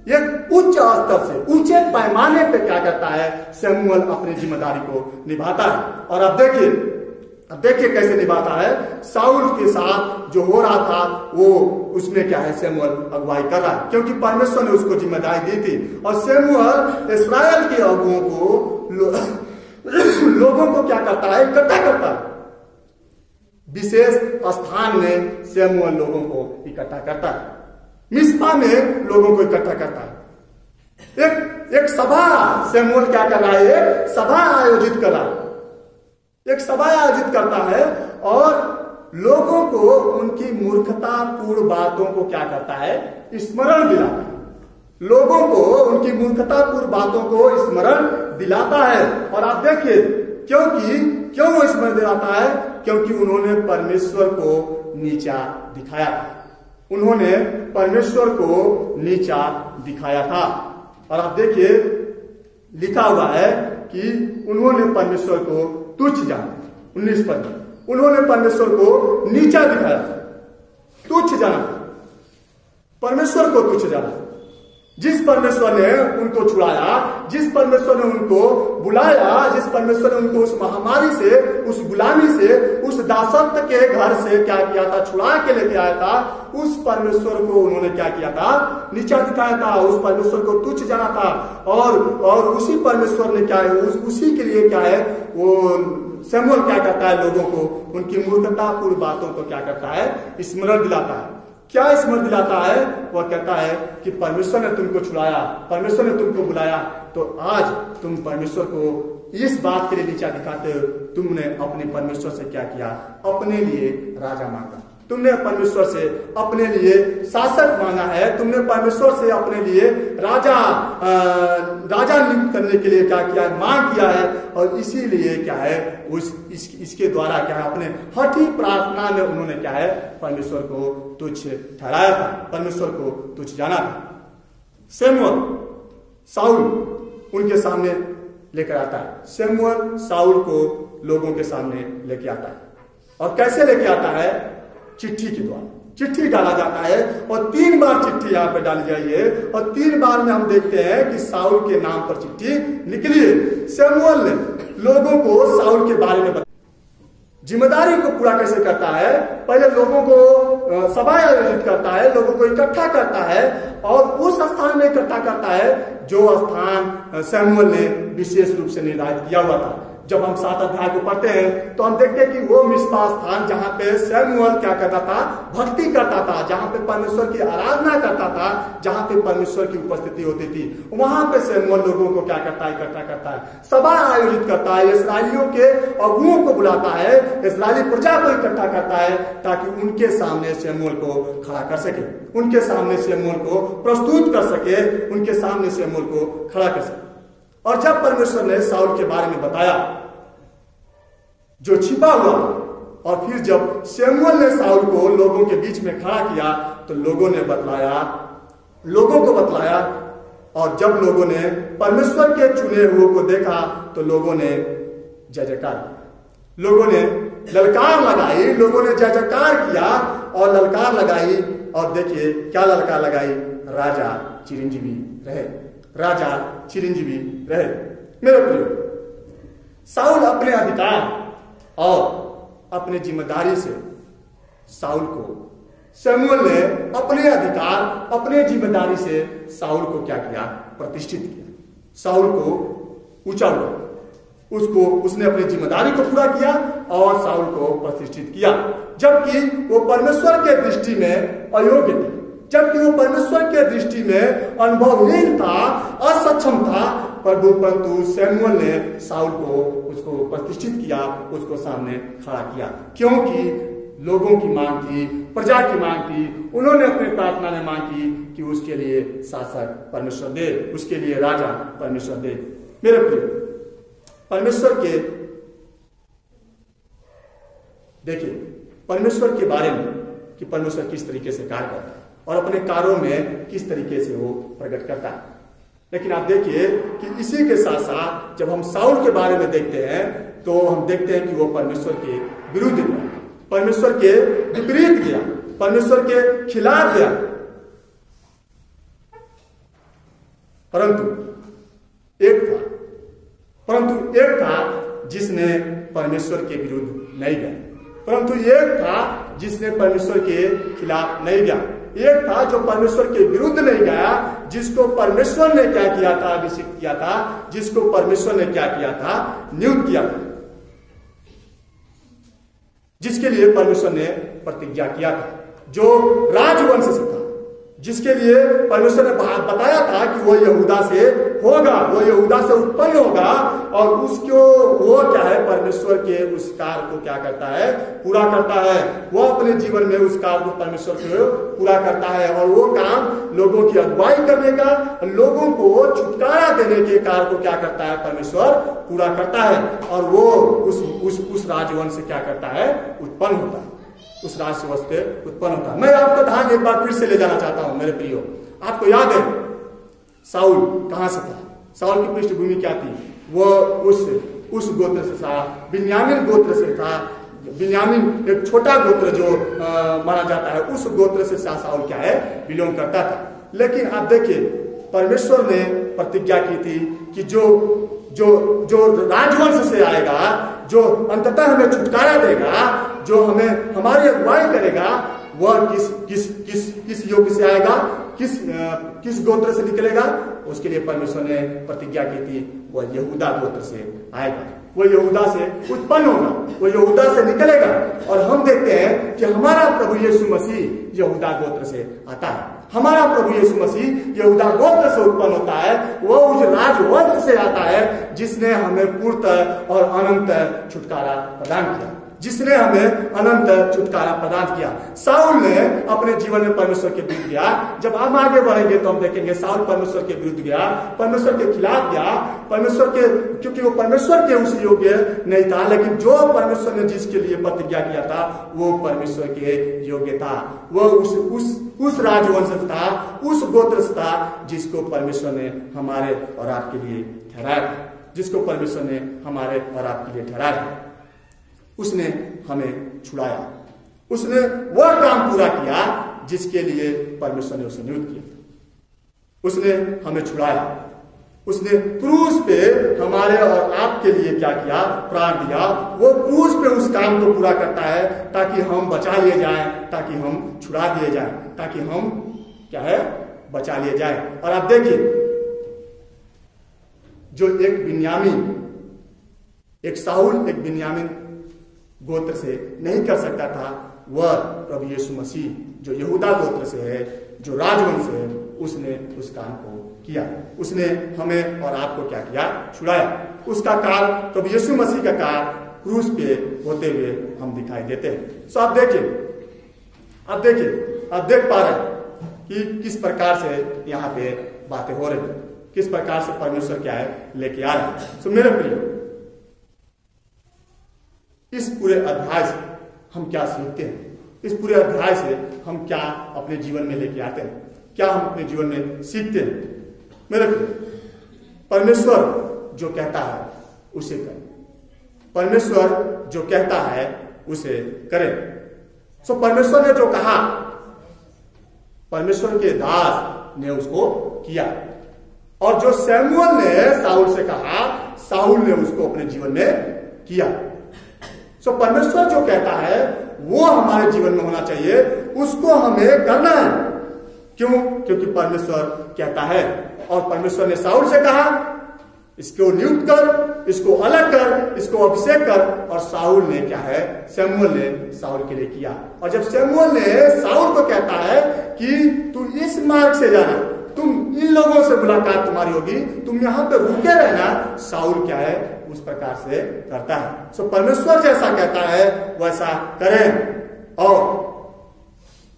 एक उच्च स्तर से, ऊंचे पैमाने पे क्या करता है, शमूएल अपनी जिम्मेदारी को निभाता है। और अब देखिए कैसे निभाता है। शाऊल के साथ जो हो रहा था, वो उसमें क्या है, शमूएल अगुवाई कर रहा है, क्योंकि परमेश्वर ने उसको जिम्मेदारी दी थी। और शमूएल इस्राएल के अगुओं को, लोगों को क्या करता है, इकट्ठा करता है। विशेष स्थान में शमूएल लोगों को इकट्ठा करता है, मिस्पा में लोगों को इकट्ठा करता है। एक सभा शमूएल क्या कर रहा है, एक सभा आयोजित कर रहा है, एक सभा आयोजित करता है और लोगों को उनकी मूर्खतापूर्ण बातों को क्या करता है, स्मरण दिलाता है। लोगों को उनकी मूर्खतापूर्ण बातों को स्मरण दिलाता है। और आप देखिए क्यों स्मरण दिलाता है, क्योंकि उन्होंने परमेश्वर को नीचा दिखाया था। उन्होंने परमेश्वर को नीचा दिखाया था। और आप देखिए लिखा हुआ है कि उन्होंने परमेश्वर को तुच्छ जाना। 19 पद में उन्होंने परमेश्वर को नीचा दिखाया, तुच्छ जाना, परमेश्वर को तुच्छ जाना। जिस परमेश्वर ने उनको छुड़ाया, जिस परमेश्वर ने उनको बुलाया, जिस परमेश्वर ने उनको उस महामारी से, उस गुलामी से, उस दासत्व के घर से क्या किया था, छुड़ा के लेके आया था, उस परमेश्वर को उन्होंने क्या किया था, नीचा दिखाया था, उस परमेश्वर को तुच्छ जाना था। और उसी परमेश्वर ने क्या है, उसी के लिए क्या है, वो शमूएल क्या करता है, लोगों को उनकी मूर्खतापूर्ण बातों को क्या करता है, स्मरण दिलाता है। क्या स्मरण दिलाता है, वह कहता है कि परमेश्वर ने तुमको छुड़ाया, परमेश्वर ने तुमको बुलाया, तो आज तुम परमेश्वर को इस बात के लिए नीचा दिखाते हो, तुमने अपने परमेश्वर से क्या किया, अपने लिए राजा मांगा, तुमने परमेश्वर से अपने लिए शासक मांगा है, तुमने परमेश्वर से अपने लिए राजा नियुक्त करने के लिए क्या किया है, मांग किया है। और इसीलिए क्या है, इसके द्वारा क्या है, अपने हठी प्रार्थना में उन्होंने क्या है, परमेश्वर को तुच्छ ठहराया था, परमेश्वर को तुच्छ जाना था। शमूएल शाऊल उनके सामने लेकर आता है, शमूएल शाऊल को लोगों के सामने लेके आता है। और कैसे लेके आता है, चिट्ठी के द्वारा चिट्ठी डाला जाता है। और 3 बार चिट्ठी यहाँ पे डाली गई है, और 3 बार में हम देखते हैं कि शाऊल के नाम पर चिट्ठी निकली है। शमूएल ने लोगों को शाऊल के बारे में बताया, जिम्मेदारी को पूरा कैसे करता है, पहले लोगों को सभा आयोजित करता है, लोगों को इकट्ठा करता है, और उस स्थान में इकट्ठा करता है जो स्थान शमूएल ने विशेष रूप से निर्धारित किया हुआ था। जब हम 7 अध्याय को पढ़ते हैं तो हम देखते हैं कि वो मिस्पा स्थान जहां पे शमूएल क्या करता था, भक्ति करता था, जहां पे परमेश्वर की आराधना करता था, जहां पे परमेश्वर की उपस्थिति होती थी, वहां पे शमूएल लोगों को क्या करता है, इकट्ठा करता है, सभा आयोजित करता है, इस्राएलियों के अगुओं को बुलाता है, इस्राएली प्रजा को इकट्ठा करता है, ताकि उनके सामने शमूएल को खड़ा कर सके, उनके सामने शमूएल को प्रस्तुत कर सके, उनके सामने शमूएल को खड़ा कर सके। और जब परमेश्वर ने शाऊल के बारे में बताया जो छिपा हुआ, और फिर जब शमूएल ने शाऊल को लोगों के बीच में खड़ा किया, तो लोगों को बतलाया। और जब लोगों ने परमेश्वर के चुने हुए को देखा, तो लोगों ने जय जयकार, लोगों ने ललकार लगाई, लोगों ने जय जयकार किया और ललकार लगाई। और देखिए क्या ललकार लगाई, राजा चिरंजीवी रहे, राजा चिरंजीवी रहे। मेरे प्रिय, शाऊल अपने अधिकार और अपने जिम्मेदारी से शमूएल ने अपने अधिकार, अपने जिम्मेदारी से शाऊल को क्या किया, प्रतिष्ठित किया, शाऊल को ऊंचा उठाया, उसने अपनी जिम्मेदारी को पूरा किया और शाऊल को प्रतिष्ठित किया, जबकि वो परमेश्वर के दृष्टि में अयोग्य थे। जबकि वो परमेश्वर के दृष्टि में अनुभवहीन था, असक्षम था, परंतु सैमुअल ने साउल को उसको प्रतिष्ठित किया, उसको सामने खड़ा किया, क्योंकि लोगों की मांग थी, प्रजा की मांग थी। उन्होंने अपनी प्रार्थना में मांग की कि उसके लिए शासक परमेश्वर दे, उसके लिए राजा परमेश्वर दे। मेरे प्रिय, परमेश्वर के देखिए परमेश्वर के बारे में कि परमेश्वर किस तरीके से कार्य करता है और अपने कार्यों में किस तरीके से वो प्रकट करता है। लेकिन आप देखिए कि इसी के साथ साथ जब हम साउल के बारे में देखते हैं तो हम देखते हैं कि वो परमेश्वर के विरुद्ध गया, परमेश्वर के विपरीत गया, परमेश्वर के खिलाफ गया। परंतु एक था जिसने परमेश्वर के विरुद्ध नहीं गया, परंतु एक था जिसने परमेश्वर के खिलाफ नहीं गया। एक था जो परमेश्वर के विरुद्ध नहीं गया, जिसको परमेश्वर ने क्या किया था, अभिषेक किया था, जिसको परमेश्वर ने क्या किया था, नियुक्त किया था, जिसके लिए परमेश्वर ने प्रतिज्ञा किया था, जो राजवंश से था, जिसके लिए परमेश्वर ने बताया था कि वो यहूदा से होगा, वो यहूदा से उत्पन्न होगा और उसको वो क्या है, परमेश्वर के उस कार्य को क्या करता है, पूरा करता है। वो अपने जीवन में उस कार्य को परमेश्वर को पूरा करता है और वो काम लोगों की अगुवाई करने का, लोगों को छुटकारा देने के कार्य को क्या करता है, परमेश्वर पूरा करता है। और वो उस राजवंश से क्या करता है, उत्पन्न होता है, उस राजवंश से उत्पन्न होता है। मैं आपका ध्यान एक बार फिर से ले जाना चाहता हूं मेरे प्रियो। आपको याद है साउल कहां से था, साउल की पृष्ठभूमि क्या थी? वो उस गोत्र से था, बिन्यामीन गोत्र से था। बिन्यामीन एक छोटा गोत्र जो माना जाता है, उस गोत्र से साउल क्या है, बिलोंग करता था। लेकिन आप देखिए परमेश्वर ने प्रतिज्ञा की थी कि जो राजवंश से आएगा, जो अंततः हमें छुटकारा देगा, जो हमें हमारी अगुवाई करेगा, वह किस योग्य से आएगा, किस गोत्र से निकलेगा, उसके लिए परमेश्वर ने प्रतिज्ञा की थी, वह यहूदा गोत्र से आएगा, वो यहूदा से उत्पन्न होगा, वो यहूदा से निकलेगा। और हम देखते हैं कि हमारा प्रभु यीशु मसीह यहूदा गोत्र से आता है, हमारा प्रभु यीशु मसीह यहूदा गोत्र से उत्पन्न होता है। वो उस राजवंश से आता है जिसने हमें पूर्ण और अनंत छुटकारा प्रदान किया, जिसने हमें अनंत छुटकारा प्रदान किया। साउल ने अपने जीवन में परमेश्वर के विरुद्ध गया। जब हम आगे बढ़ेंगे तो हम देखेंगे साउल परमेश्वर के विरुद्ध गया, परमेश्वर के खिलाफ गया, परमेश्वर के, क्योंकि वो परमेश्वर के उस योग्य नहीं था। लेकिन जो परमेश्वर ने जिसके लिए प्रतिज्ञा किया था वो परमेश्वर के योग्य था, वो उस राजवंश था, उस गोत्र से था जिसको परमेश्वर ने हमारे और आपके लिए ठहराया, जिसको परमेश्वर ने हमारे और आपके लिए ठहराया। उसने हमें छुड़ाया, उसने वह काम पूरा किया जिसके लिए परमेश्वर ने उसे नियुक्त किया। उसने हमें छुड़ाया, उसने क्रूस पे हमारे और आपके लिए क्या किया, प्राण दिया। वो क्रूस पे उस काम को पूरा करता है ताकि हम बचा लिए जाएं, ताकि हम छुड़ा दिए जाएं, ताकि हम क्या है, बचा लिए जाएं। और आप देखिए जो एक बिन्यामीन, एक साउल एक बिन्यामीन गोत्र से नहीं कर सकता था, वह प्रभु यीशु मसीह जो यहूदा गोत्र से है, जो राजवंश है, उसने उस काम को किया। उसने हमें और आपको क्या किया, छुड़ाया। उसका कार्य, प्रभु यीशु मसीह का कार्य क्रूस पे होते हुए हम दिखाई देते हैं। सो आप देख पा रहे हैं कि किस प्रकार से यहाँ पे बातें हो रही, किस प्रकार से परमेश्वर क्या है लेके आ रहे हैं। सो मेरे प्रिय, इस पूरे अध्याय से हम क्या सीखते हैं, इस पूरे अध्याय से हम क्या अपने जीवन में लेके आते हैं, क्या हम अपने जीवन में सीखते हैं। मेरे परमेश्वर जो कहता है उसे करें, परमेश्वर जो कहता है उसे करें। सो परमेश्वर ने जो कहा, परमेश्वर के दास ने उसको किया। और जो सैमुअल ने साउल से कहा, साउल ने उसको अपने जीवन में किया। सो परमेश्वर जो कहता है वो हमारे जीवन में होना चाहिए, उसको हमें करना है। क्यों? क्योंकि परमेश्वर कहता है। और परमेश्वर ने साउल से कहा, इसको नियुक्त कर, इसको अलग कर, इसको अभिषेक कर। और साउल ने क्या है, शमूएल ने साउल के लिए किया। और जब शमूएल ने साउल को कहता है कि तू इस मार्ग से जाना, तुम इन लोगों से मुलाकात तुम्हारी होगी, तुम यहाँ पे रुके रहना, साउल क्या है उस प्रकार से करता है। सो परमेश्वर जैसा कहता है वैसा करें। और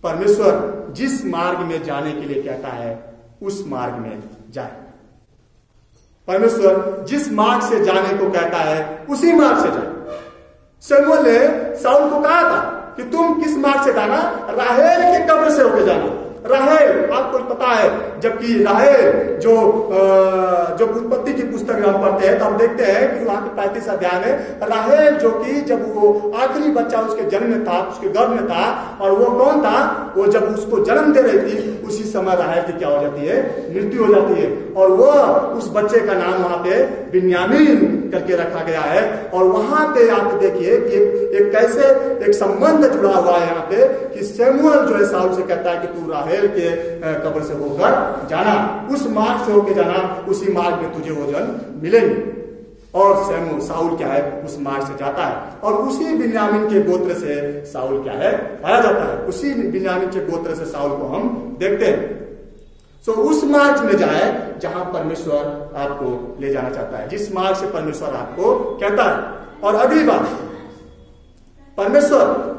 परमेश्वर जिस मार्ग में जाने के लिए कहता है उस मार्ग में जाए। परमेश्वर जिस मार्ग से जाने को कहता है उसी मार्ग से जाए। शमूएल ने साउल को कहा था कि तुम किस मार्ग से जाना, राहेल के कब्र से होके जाना। राहेल आपको पता है, जबकि राहेल जो उत्पत्ति की पुस्तक हम पढ़ते हैं तो हम देखते हैं कि वहां के 35 अध्याय में राहेल जो कि जब वो आखिरी बच्चा उसके जन्म में था, उसके गर्भ में था, और वो कौन था, वो जब उसको जन्म दे रही थी उसी समय राहेल की क्या हो जाती है, मृत्यु हो जाती है। और वो उस बच्चे का नाम वहां पे बिन्यामीन करके रखा गया है। और वहां पे आप देखिए कि एक कैसे एक संबंध जुड़ा हुआ है यहाँ पे कि शमूएल जो है साउल से कहता है कि तू राहेल के कब्र से होकर जाना, उस मार्ग से होकर जाना, उसी मार्ग में तुझे वो जन मिलेंगे। और साउल क्या है उस मार्ग से जाता है। और उसी बिन्यामीन के गोत्र से साउल क्या है पाया जाता है। उसी बिन्यामीन के गोत्र से साउल को हम देखते हैं। सो उस मार्ग में जाए जहां परमेश्वर आपको ले जाना चाहता है, जिस मार्ग से परमेश्वर आपको कहता है। और अगली बात, परमेश्वर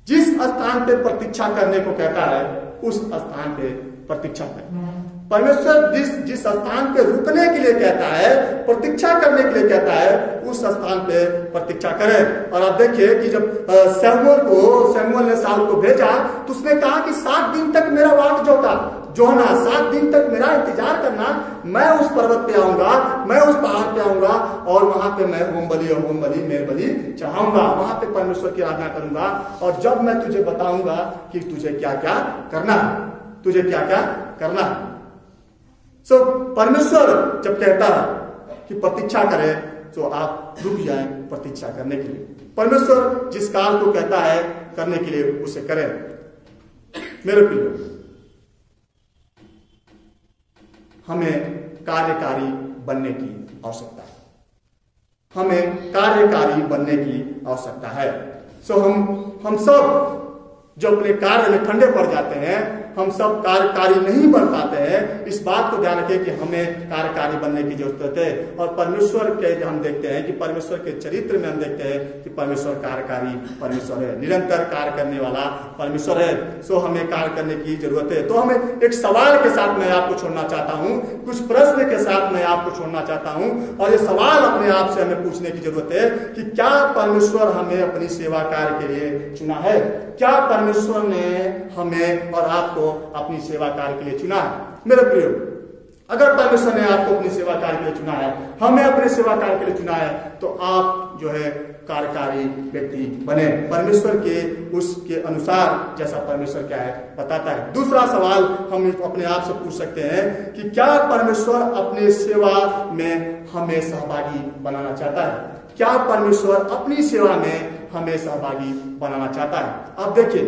जिस स्थान पे प्रतीक्षा करने को कहता है उस स्थान पे प्रतीक्षा करें। परमेश्वर जिस स्थान पे रुकने के लिए कहता है, प्रतीक्षा करने के लिए कहता है, उस स्थान पे प्रतीक्षा करें। और आप देखिए कि जब शमूएल ने साउल को भेजा तो उसने कहा कि 7 दिन तक मेरा वाट जोहना, 7 दिन तक मेरा इंतजार करना, मैं उस पर्वत पे आऊंगा, मैं उस पहाड़ पे आऊंगा और वहां पे मैं होम बलि मेल बलि चढ़ाऊंगा, वहां पे परमेश्वर की आराधना करूंगा। और जब मैं तुझे बताऊंगा कि तुझे क्या क्या करना है, तुझे क्या क्या करना है। सो परमेश्वर जब कहता है कि प्रतीक्षा करें तो आप रुक जाएं प्रतीक्षा करने के लिए। परमेश्वर जिस काम को कहता है करने के लिए उसे करें। मेरे प्रियो, हमें कार्यकारी बनने की आवश्यकता है, हमें कार्यकारी बनने की आवश्यकता है। सो हम सब जो अपने कार्य में ठंडे पड़ जाते हैं, हम सब कार्यकारी नहीं बन पाते हैं। इस बात को ध्यान रखें कि हमें कार्यकारी बनने की जरूरत है। और परमेश्वर के हम देखते हैं कि परमेश्वर के चरित्र में हम देखते हैं कि परमेश्वर कार्यकारी परमेश्वर है, निरंतर कार्य करने वाला परमेश्वर है। सो हमें कार्य करने की जरूरत है। तो हमें एक सवाल के साथ मैं आपको छोड़ना चाहता हूं, कुछ प्रश्न के साथ मैं आपको छोड़ना चाहता हूं। और ये सवाल अपने आप से हमें पूछने की जरूरत है कि क्या परमेश्वर हमें अपनी सेवा कार्य के लिए चुना है? क्या परमेश्वर ने हमें और आपको अपनी सेवा कार्य के लिए चुना है? मेरे प्रियो, अगर परमेश्वर ने आपको अपनी सेवा कार्य के लिए चुना है, हमें अपने सेवा कार्य के लिए चुना है, तो आप जो है कार्यकारी व्यक्ति बने, परमेश्वर के उसके अनुसार जैसा परमेश्वर क्या है बताता है। दूसरा सवाल हम अपने आप से पूछ सकते हैं कि क्या परमेश्वर अपने सेवा में हमें सहभागी बनाना चाहता है? क्या परमेश्वर अपनी सेवा में हमें सहभागी बनाना चाहता है? आप देखिए,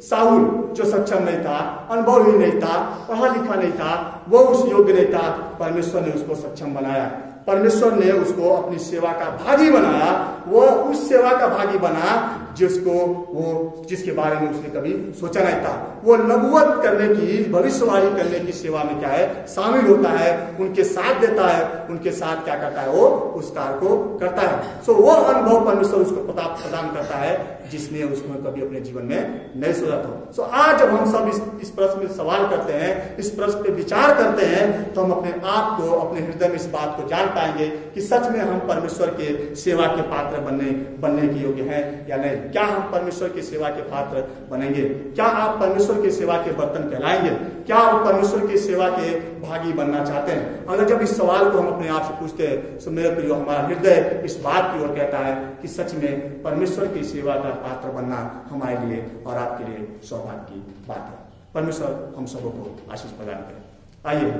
साउल जो सक्षम नहीं था, अनुभव ही नहीं था, पढ़ा लिखा नहीं था, वो उस योग्य नहीं था, परमेश्वर ने उसको सक्षम बनाया। परमेश्वर ने उसको अपनी सेवा का भागी बनाया। वो उस सेवा का भागी बना जिसके बारे में उसने कभी सोचा नहीं था। वो नबूवत करने की, भविष्यवाणी करने की सेवा में क्या है शामिल होता है, उनके साथ देता है, उनके साथ क्या करता है, वो उस कार्य को करता है। सो वो अनुभव परमेश्वर उसको प्रदान करता है जिसने उसको कभी अपने जीवन में नहीं सोचा था। सो आज जब हम सब इस प्रश्न में सवाल करते हैं, इस प्रश्न पे विचार करते हैं, तो हम अपने आप को, अपने हृदय में इस बात को जान पाएंगे कि सच में हम परमेश्वर के सेवा के पात्र बनने के योग्य हैं या नहीं। क्या हम परमेश्वर की सेवा के पात्र बनेंगे? क्या आप परमेश्वर की सेवा के बर्तन कहलाएंगे? क्या आप परमेश्वर की सेवा के भागी बनना चाहते हैं? अगर जब इस सवाल को हम अपने आप से पूछते हैं तो मेरे प्रियो, हमारा हृदय इस बात की ओर कहता है कि सच में परमेश्वर की सेवा का पात्र बनना हमारे लिए और आपके लिए सौभाग्य की बात है। परमेश्वर हम सबों को आशीष प्रदान करें। आइए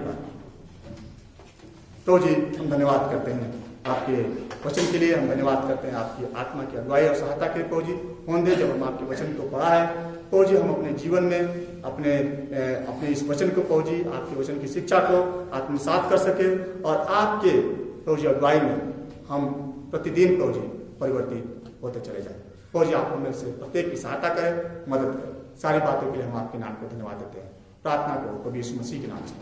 तो जी हम धन्यवाद करते हैं आपके वचन के लिए हम धन्यवाद करते हैं, आपकी आत्मा की अगुवाई और सहायता के प्रभु जी। होने दे जब हम आपके वचन को पढ़ा है प्रभु जी, हम अपने जीवन में अपने इस वचन को प्रभु जी, आपके वचन की शिक्षा को आत्मसात कर सके और आपके प्रभु जी अगुवाई में हम प्रतिदिन प्रभु जी परिवर्तित होते चले जाए। प्रभु जी आप हमें से प्रत्येक की सहायता करें, मदद करें। सारी बातों के लिए हम आपके नाम को धन्यवाद देते हैं। प्रार्थना को प्रभु यीशु मसीह के नाम से।